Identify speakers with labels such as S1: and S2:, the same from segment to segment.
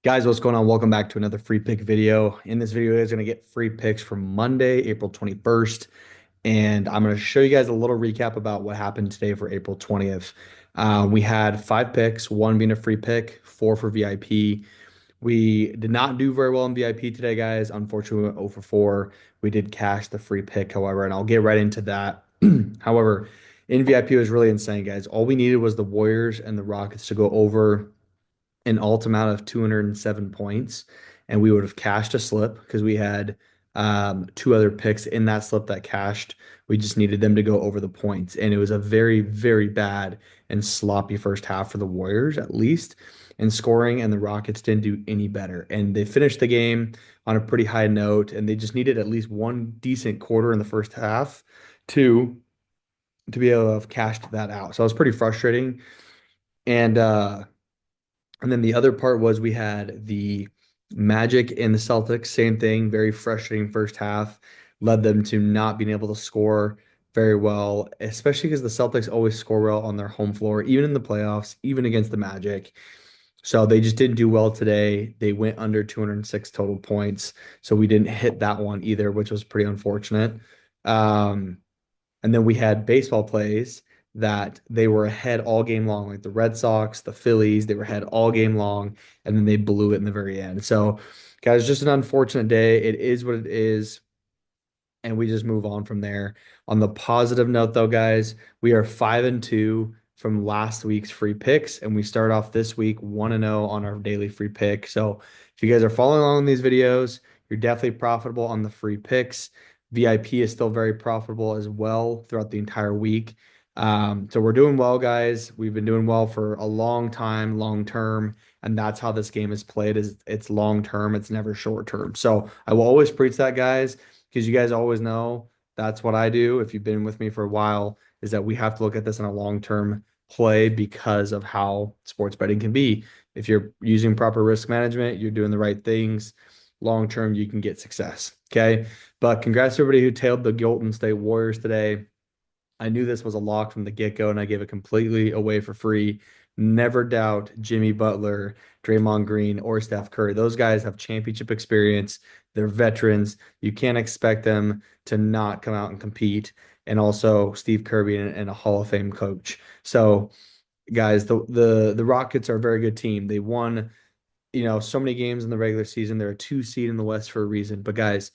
S1: Guys, what's going on? Welcome back to another free pick video. In this video, you guys are going to get free picks from Monday, April 21st. And I'm going to show you guys a little recap about what happened today for April 20th. We had five picks, one being a free pick, four for VIP. We did not do very well in VIP today, guys. Unfortunately, we went 0 for 4. We did cash the free pick, however, and I'll get right into that. However, in VIP, it was really insane, guys. All we needed was the Warriors and the Rockets to go over an alt amount of 207 points, and we would have cashed a slip because we had two other picks in that slip that cashed. We just needed them to go over the points, and it was a very, very bad and sloppy first half for the Warriors, at least in scoring, and the Rockets didn't do any better. And they finished the game on a pretty high note, and they just needed at least one decent quarter in the first half to be able to have cashed that out. So it was pretty frustrating. And then the other part was we had the Magic and the Celtics, same thing, very frustrating first half, led them to not being able to score very well, especially because the Celtics always score well on their home floor, even in the playoffs, even against the Magic. So they just didn't do well today. They went under 206 total points. So we didn't hit that one either, which was pretty unfortunate. Um, and then we had baseball plays that they were ahead all game long, like the Red Sox, the Phillies, they were ahead all game long, and then they blew it in the very end. So, guys, just an unfortunate day. It is what it is, and we just move on from there. On the positive note, though, guys, we are 5-2 from last week's free picks, and we start off this week 1-0 on our daily free pick. So, if you guys are following along in these videos, you're definitely profitable on the free picks. VIP is still very profitable as well throughout the entire week. So we're doing well, guys. We've been doing well for a long time, long term, and that's how this game is played. Is it's long term, it's never short term. So I will always preach that, guys, because you guys always know that's what I do. If you've been with me for a while, is that we have to look at this in a long term play because of how sports betting can be. If you're using proper risk management, you're doing the right things. Long term, you can get success. Okay. But congrats to everybody who tailed the Golden State Warriors today. I knew this was a lock from the get-go, and I gave it completely away for free. Never doubt Jimmy Butler, Draymond Green, or Steph Curry. Those guys have championship experience. They're veterans. You can't expect them to not come out and compete. And also Steve Kirby and a Hall of Fame coach. So, guys, the Rockets are a very good team. They won, so many games in the regular season. They're a two seed in the West for a reason. But guys,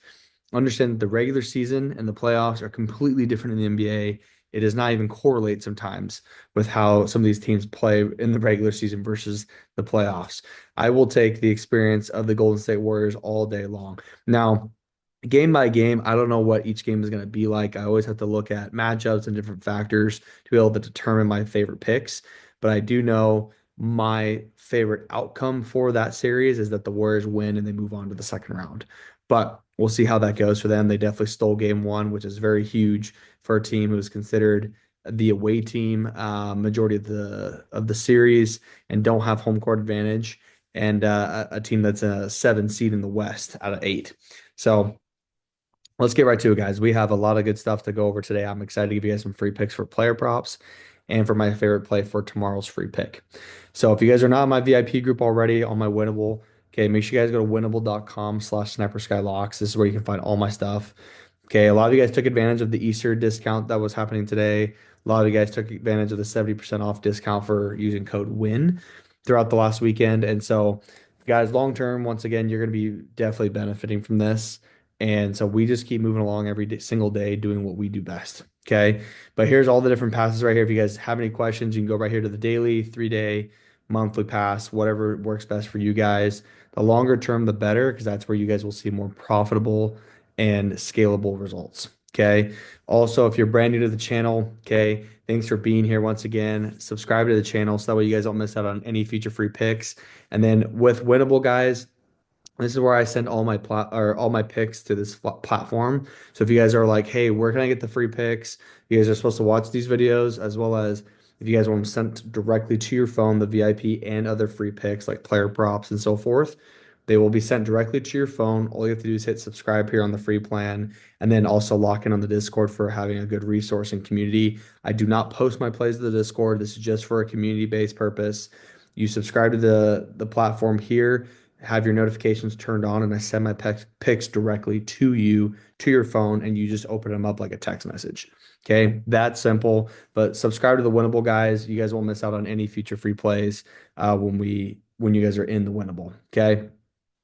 S1: understand that the regular season and the playoffs are completely different in the NBA. It does not even correlate sometimes with how some of these teams play in the regular season versus the playoffs. I will take the experience of the Golden State Warriors all day long. Now, game by game, I don't know what each game is going to be like. I always have to look at matchups and different factors to be able to determine my favorite picks. But I do know my favorite outcome for that series is that the Warriors win and they move on to the second round. But we'll see how that goes for them. They definitely stole game one, which is very huge for a team who is considered the away team majority of the series and don't have home court advantage, and a team that's a 7 seed in the West out of 8. So let's get right to it, guys. We have a lot of good stuff to go over today. I'm excited to give you guys some free picks for player props and for my favorite play for tomorrow's free pick. So if you guys are not in my VIP group already on my Winnable, okay, make sure you guys go to winnable.com/snipersky.locks. This is where you can find all my stuff. Okay, a lot of you guys took advantage of the Easter discount that was happening today. A lot of you guys took advantage of the 70% off discount for using code WIN throughout the last weekend. And so, guys, long term, once again, you're going to be definitely benefiting from this. And so we just keep moving along every single day doing what we do best. Okay. But here's all the different passes right here. If you guys have any questions, you can go right here to the daily, 3 day, monthly pass, whatever works best for you guys. The longer term, the better, because that's where you guys will see more profitable and scalable results. Okay. Also, if you're brand new to the channel, okay, thanks for being here once again. Subscribe to the channel so that way you guys don't miss out on any future free picks. And then with Winnable, guys, this is where I send all my picks to this platform. So if you guys are like, hey, where can I get the free picks? You guys are supposed to watch these videos, as well as if you guys want them sent directly to your phone, the VIP and other free picks like player props and so forth. They will be sent directly to your phone. All you have to do is hit subscribe here on the free plan, and then also lock in on the Discord for having a good resource and community. I do not post my plays to the Discord. This is just for a community-based purpose. You subscribe to the platform here. have your notifications turned on, and I send my picks directly to you, to your phone, and you just open them up like a text message. Okay, that's simple. But subscribe to the Winnable guys. You guys won't miss out on any future free plays when you guys are in the Winnable. Okay.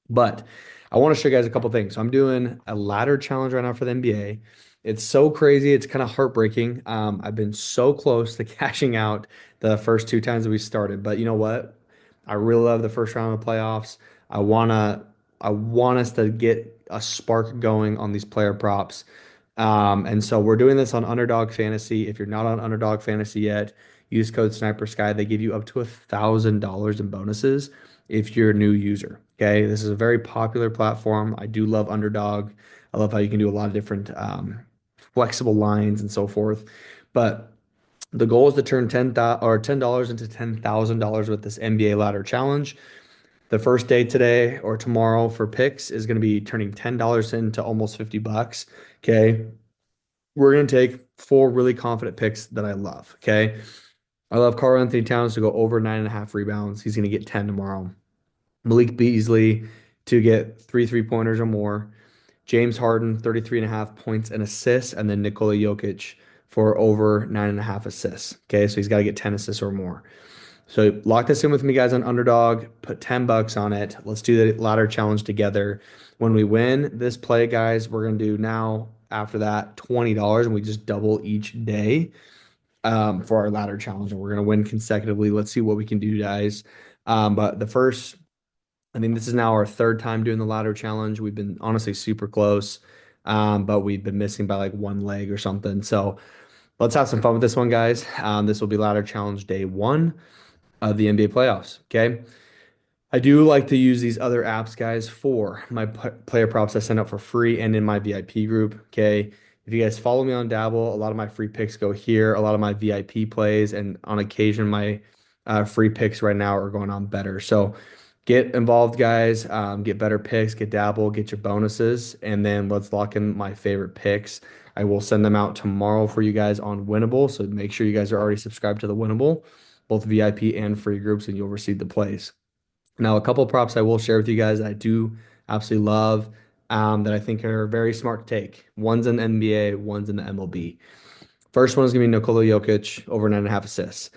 S1: But I want to show you guys a couple things. So I'm doing a ladder challenge right now for the NBA. It's so crazy. It's kind of heartbreaking. I've been so close to cashing out the first two times that we started, but you know what? I really love the first round of the playoffs. I wanna, I want us to get a spark going on these player props. And so we're doing this on Underdog Fantasy. If you're not on Underdog Fantasy yet, use code snipersky. They give you up to $1,000 in bonuses if you're a new user. Okay, this is a very popular platform. I do love Underdog. I love how you can do a lot of different flexible lines and so forth. But the goal is to turn $10 into $10,000 with this NBA ladder challenge. The first day today or tomorrow for picks is going to be turning $10 into almost 50 bucks. Okay. We're going to take four really confident picks that I love. Okay. I love Karl Anthony Towns to go over 9.5 rebounds. He's going to get 10 tomorrow. Malik Beasley to get three-pointers or more. James Harden, 33.5 points and assists. And then Nikola Jokic for over 9.5 assists. Okay. So he's got to get 10 assists or more. So lock this in with me, guys, on Underdog. Put 10 bucks on it. Let's do the ladder challenge together. When we win this play, guys, we're gonna do now after that $20, and we just double each day for our ladder challenge, and we're gonna win consecutively. Let's see what we can do, guys. But the first, I think this is now our third time doing the ladder challenge. We've been honestly super close, but we've been missing by like one leg or something. So let's have some fun with this one, guys. This will be ladder challenge day one of the NBA playoffs. Okay. I do like to use these other apps, guys, for my player props I send out for free and in my VIP group. Okay. If you guys follow me on Dabble, a lot of my free picks go here. A lot of my VIP plays, and on occasion, my free picks right now are going on Betr. So get involved, guys. Get better picks, get Dabble, get your bonuses, and then let's lock in my favorite picks. I will send them out tomorrow for you guys on Winnable. So make sure you guys are already subscribed to the Winnable, both VIP and free groups, and you'll receive the plays. Now, a couple props I will share with you guys that I do absolutely love, that I think are very smart to take. One's in the NBA, one's in the MLB. First one is going to be Nikola Jokic, over 9.5 assists.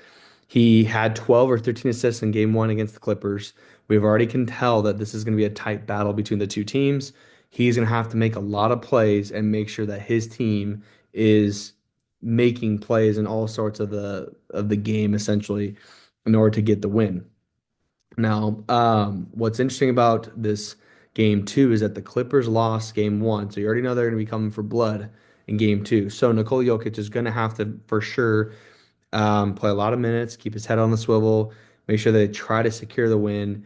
S1: He had 12 or 13 assists in game one against the Clippers. We've already can tell that this is going to be a tight battle between the two teams. He's going to have to make a lot of plays and make sure that his team is making plays in all sorts of the game essentially in order to get the win. Now, what's interesting about this game two is that the Clippers lost game one, so you already know they're going to be coming for blood in game two. So Nikola Jokic is going to have to for sure play a lot of minutes, keep his head on the swivel, make sure they try to secure the win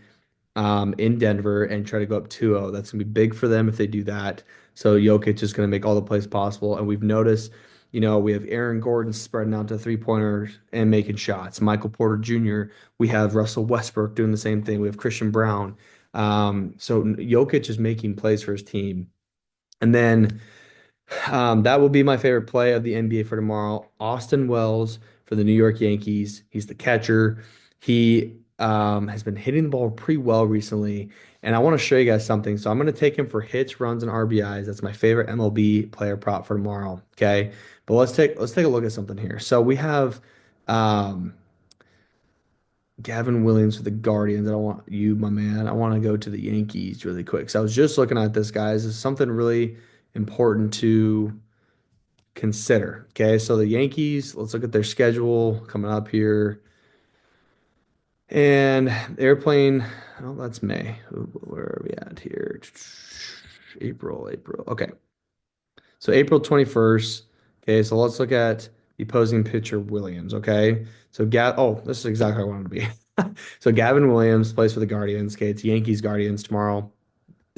S1: in Denver and try to go up 2-0. That's going to be big for them if they do that. So Jokic is going to make all the plays possible. And we've noticed, we have Aaron Gordon spreading out to three-pointers and making shots. Michael Porter Jr. We have Russell Westbrook doing the same thing. We have Christian Brown. So Jokic is making plays for his team. And then that will be my favorite play of the NBA for tomorrow. Austin Wells for the New York Yankees. He's the catcher. He has been hitting the ball pretty well recently. And I want to show you guys something. So I'm going to take him for hits, runs, and RBIs. That's my favorite MLB player prop for tomorrow. Okay. But let's take a look at something here. So we have um, Gavin Williams for the Guardians. I don't want you, my man. I want to go to the Yankees really quick. So I was just looking at this, guys. It's something really important to consider. Okay, so the Yankees, let's look at their schedule coming up here. And they're playing, oh, that's May. Where are we at here? April. Okay. So April 21st. Okay, so let's look at the opposing pitcher Williams. Okay. So this is exactly where I wanted to be. So Gavin Williams plays for the Guardians. Okay, it's Yankees Guardians tomorrow.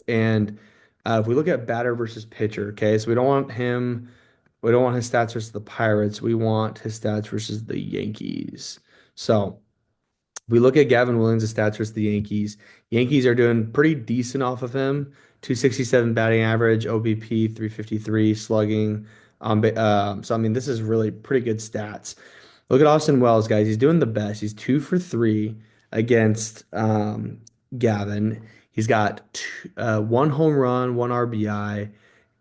S1: And if we look at batter versus pitcher, okay, so we don't want his stats versus the Pirates. We want his stats versus the Yankees. So we look at Gavin Williams' stats versus the Yankees. Yankees are doing pretty decent off of him. 267 batting average, OBP 353, slugging. So I mean, this is really pretty good stats. Look at Austin Wells, guys. He's doing the best. He's 2 for 3 against Gavin. He's got one home run, one RBI,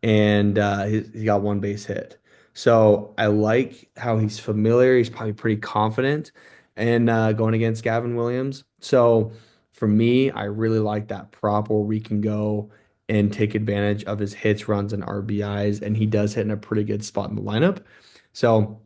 S1: and he's got one base hit. So I like how he's familiar. He's probably pretty confident and going against Gavin Williams. So for me, I really like that prop where we can go and take advantage of his hits, runs, and RBIs, and he does hit in a pretty good spot in the lineup. So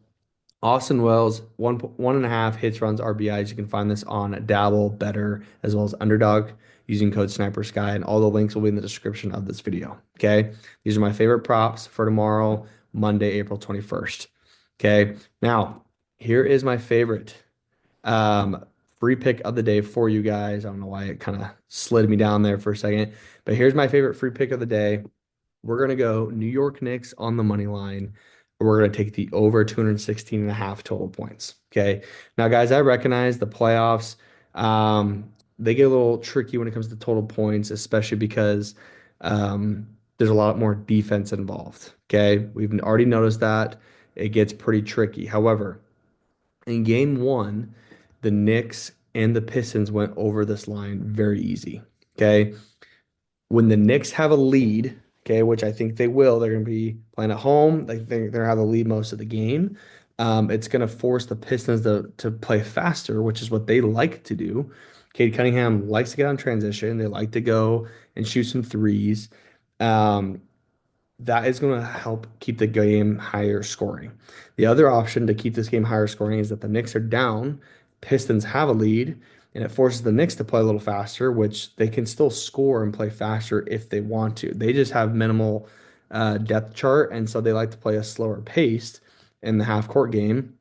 S1: Austin Wells, 1.5 hits, runs, RBIs. You can find this on Dabble, Betr, as well as Underdog using code snipersky, and all the links will be in the description of this video. Okay. These are my favorite props for tomorrow, Monday, April 21st. Okay. Now, here is my favorite um, free pick of the day for you guys. I don't know why it kind of slid me down there for a second, but here's my favorite free pick of the day. We're going to go New York Knicks on the money line. We're going to take the over 216 and a half total points. Okay. Now, guys, I recognize the playoffs. They get a little tricky when it comes to total points, especially because there's a lot more defense involved. Okay. We've already noticed that it gets pretty tricky. However, in game one, the Knicks and the Pistons went over this line very easy. Okay. When the Knicks have a lead, okay, which I think they will, they're going to be playing at home. They're going to have the lead most of the game. It's going to force the Pistons to play faster, which is what they like to do. Cade Cunningham likes to get on transition. They like to go and shoot some threes. Um, that is going to help keep the game higher scoring. The other option to keep this game higher scoring is that the Knicks are down, Pistons have a lead, and it forces the Knicks to play a little faster, which they can still score and play faster if they want to. They just have minimal depth chart, and so they like to play a slower pace in the half court game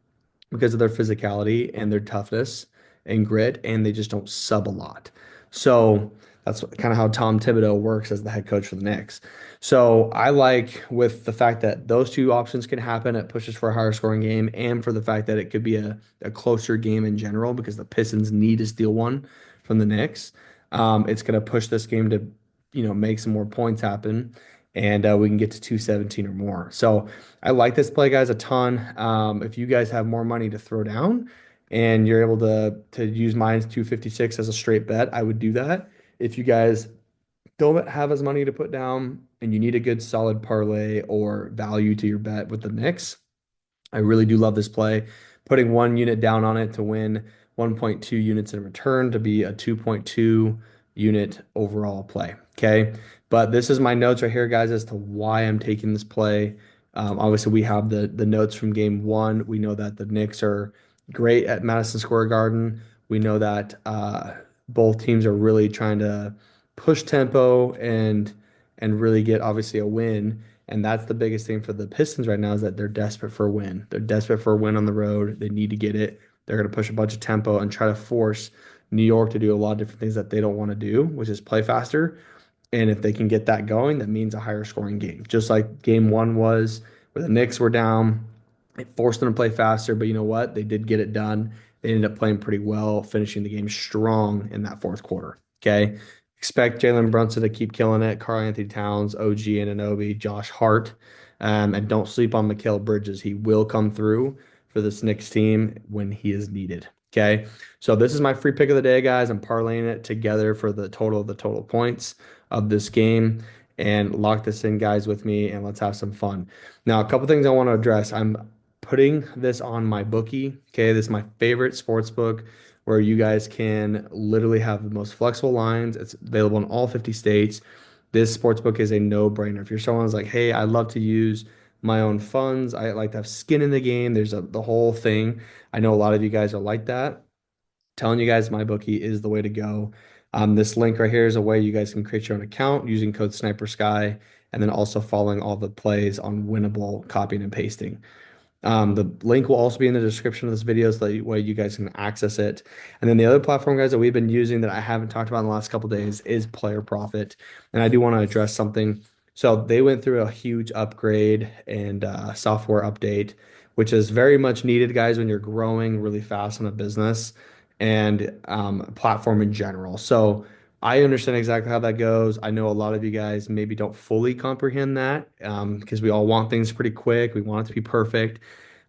S1: because of their physicality and their toughness and grit, and they just don't sub a lot. So that's kind of how Tom Thibodeau works as the head coach for the Knicks. So I like with the fact that those two options can happen, it pushes for a higher scoring game, and for the fact that it could be a closer game in general because the Pistons need to steal one from the Knicks. It's going to push this game to, make some more points happen, and we can get to 217 or more. So I like this play, guys, a ton. If you guys have more money to throw down and you're able to use minus 256 as a straight bet, I would do that. If you guys don't have as money to put down and you need a good solid parlay or value to your bet with the Knicks, I really do love this play. Putting 1 unit down on it to win 1.2 units in return to be a 2.2 unit overall play. Okay. But this is my notes right here, guys, as to why I'm taking this play. Obviously, we have the notes from game one. We know that the Knicks are great at Madison Square Garden. We know that both teams are really trying to push tempo and really get obviously a win. And that's the biggest thing for the Pistons right now is that they're desperate for a win. They're desperate for a win on the road. They need to get it. They're going to push a bunch of tempo and try to force New York to do a lot of different things that they don't want to do, which is play faster. And if they can get that going, that means a higher scoring game. Just like game one was, where the Knicks were down. It forced them to play faster, but you know what? They did get it done. They ended up playing pretty well, finishing the game strong in that fourth quarter. Okay. Expect Jalen Brunson to keep killing it. Karl Anthony Towns, OG Anunoby, Josh Hart. And don't sleep on Mikal Bridges. He will come through for this Knicks team when he is needed. Okay. So this is my free pick of the day, guys. I'm parlaying it together for the total points of this game. And lock this in, guys, with me, and let's have some fun. Now, a couple things I want to address. I'm putting this on MyBookie. Okay, this is my favorite sports book where you guys can literally have the most flexible lines. It's available in all 50 states. This sports book is a no-brainer. If you're someone who's like, hey, I love to use my own funds, I like to have skin in the game. There's the whole thing. I know a lot of you guys are like that. Telling you guys MyBookie is the way to go. This link right here is a way you guys can create your own account using code snipersky and then also following all the plays on winnable copying and pasting. The link will also be in the description of this video so that way you guys can access it. And then the other platform, guys, that we've been using that I haven't talked about in the last couple of days is Player Profit. And I do want to address something. So they went through a huge upgrade and software update, which is very much needed, guys, when you're growing really fast in a business and platform in general. So I understand exactly how that goes. I know a lot of you guys maybe don't fully comprehend that because we all want things pretty quick. We want it to be perfect.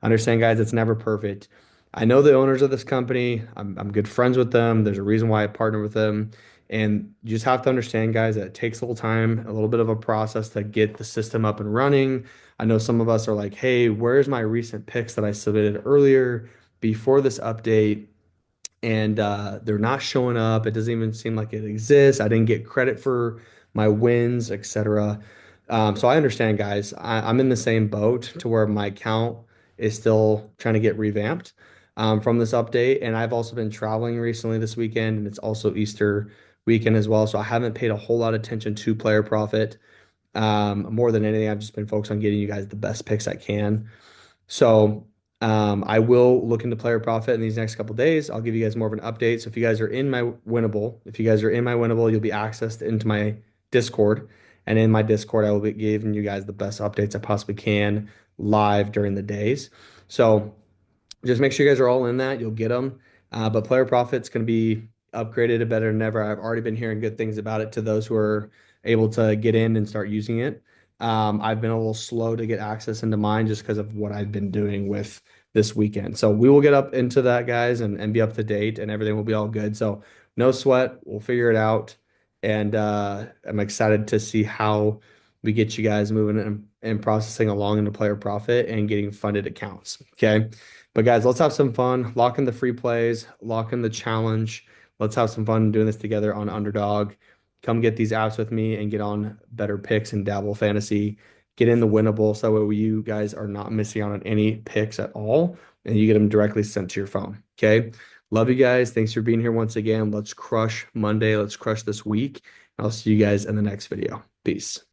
S1: Understand, guys, it's never perfect. I know the owners of this company. I'm good friends with them. There's a reason why I partner with them. And you just have to understand, guys, that it takes a little time, a little bit of a process to get the system up and running. I know some of us are like, hey, where's my recent picks that I submitted earlier before this update? And they're not showing up. It doesn't even seem like it exists. I didn't get credit for my wins, etc. So I understand, guys. I'm in the same boat to where my account is still trying to get revamped from this update. And I've also been traveling recently this weekend, and it's also Easter weekend as well. So I haven't paid a whole lot of attention to player profit. More than anything, I've just been focused on getting you guys the best picks I can. So I will look into player profit in these next couple days. I'll give you guys more of an update. So if you guys are in my winnable, if you guys are in my winnable, you'll be accessed into my Discord. And in my Discord, I will be giving you guys the best updates I possibly can live during the days. So just make sure you guys are all in that. You'll get them. But Player Profit's going to be upgraded to better than ever. I've already been hearing good things about it to those who are able to get in and start using it. I've been a little slow to get access into mine just because of what I've been doing with this weekend. So we will get up into that, guys, and be up to date, and everything will be all good. So no sweat. We'll figure it out. And I'm excited to see how we get you guys moving and processing along into Player Profit and getting funded accounts. Okay. But guys, let's have some fun. Lock in the free plays, lock in the challenge. Let's have some fun doing this together on Underdog. Come get these apps with me and get on better picks and Dabble Fantasy. Get in the winnable so that way you guys are not missing out on any picks at all, and you get them directly sent to your phone. Okay. Love you guys. Thanks for being here once again. Let's crush Monday. Let's crush this week. I'll see you guys in the next video. Peace.